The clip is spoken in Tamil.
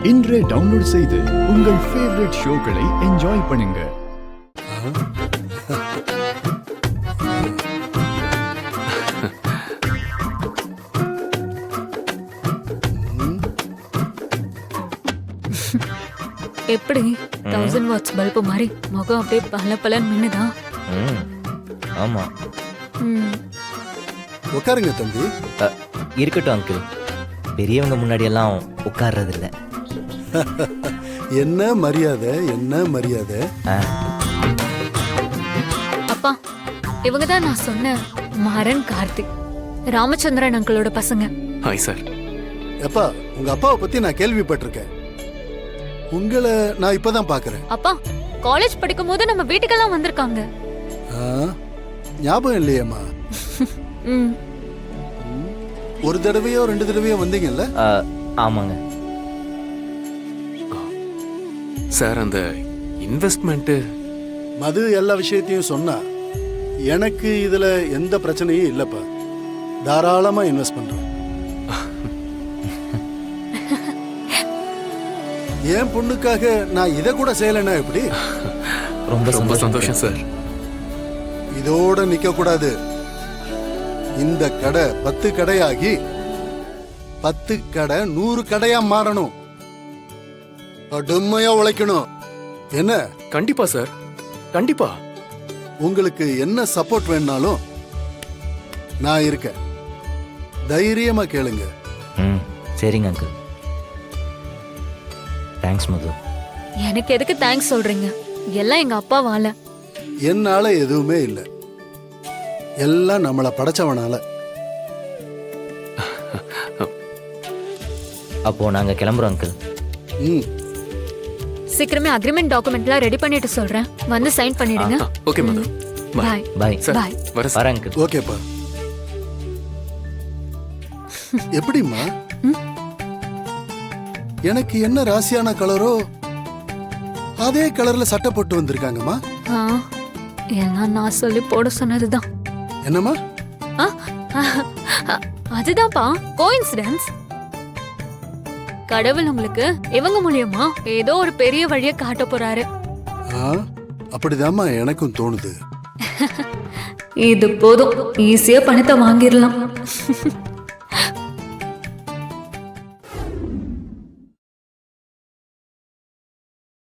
இன்றே டவுன்லோட் செய்து உங்கள் ஃபேவரட் ஷோக்களை என்ஜாய் பண்ணுங்க. எப்படி 1000 வாட்ஸ் பல்பு மாதிரி முகம் அப்படியே பல பலன்னு மின்னுதா? ஆமா. உட்காருங்க தம்பி. இருக்கட்டும் அங்கிள், பெரியவங்க முன்னாடி எல்லாம் உட்கார்றது இல்ல. என்ன மரியாதை, என்ன மரியாதை. அப்பா, இவங்க தான் நான் சொன்ன மாறன் கார்த்திக், ராமச்சந்திரன் அங்கிளோட பசங்க. Hi sir. அப்பா, உங்க அப்பாவை பத்தி நான் கேள்விப்பட்டிருக்கேன். உங்களை நான் இப்பதான் பாக்குறேன். அப்பா, காலேஜ் படிக்கும் போது நம்ம வீட்டுக்கெல்லாம் வந்திருக்காங்க. ஞாபகம் இல்லையம்மா? ஒரு தடவையோ 2 தடவையோ வந்தீங்கல்ல? ஆமாங்க சார். அந்த இன்வெஸ்ட்மெண்ட் மது எல்லா விஷயத்தையும் சொன்னா எனக்கு இதுல எந்த பிரச்சனையும் இல்லப்பா. தாராளமா இன்வெஸ்ட் பண்றேன். என் பொண்ணுக்காக நான் இதை கூட செய்யலைன்னா எப்படி? ரொம்ப சந்தோஷம் சார். இதோட நிக்க கூடாது. இந்த கடை 10 கடையாகி 10 கடை 100 கடையா மாறணும். கடுமையா உழைக்கணும். என்ன? கண்டிப்பா சார், கண்டிப்பா. உங்களுக்கு என்ன சப்போர்ட் வேணாலும் நான் இருக்கேன். தைரியமா கேளுங்க. சரிங்க அங்கிள். தேங்க்ஸ் மது. எனக்கு எதுக்கு தேங்க்ஸ் சொல்றீங்க? எல்லாம் எங்க அப்பாவால. என்னால எதுவுமே இல்லை, எல்லாம் நம்மளை படைச்சவனால. அப்போ நாங்க கிளம்புறோம் அங்கிள். சீக்கிரமே அக்ரிமெண்ட் டாக்குமெண்ட்லாம் ரெடி பண்ணிட்டு சொல்றேன், வந்து சைன் பண்ணிடுங்க. ஓகே மது. பாய். பாய். பாய். வரேன் அங்கிள். ஓகேப்பா. எப்படிம்மா? எனக்கு என்ன ராசியான கலரோ அதே கலர்ல சட்டை போட்டு வந்திருக்காங்கம்மா. எல்லாம் நான் சொல்லி போட சொன்னதுதான். என்னம்மா? அதுதான்ப்பா கோயின்சிடன்ஸ். கடவுள் உங்களுக்கு இவங்க மூலியமா ஏதோ ஒரு பெரிய வழியை காட்ட போறாரு. அப்படிதாம்மா எனக்கும் தோணுது. இது போதும், ஈஸியா பணத்தை வாங்கிடலாம்.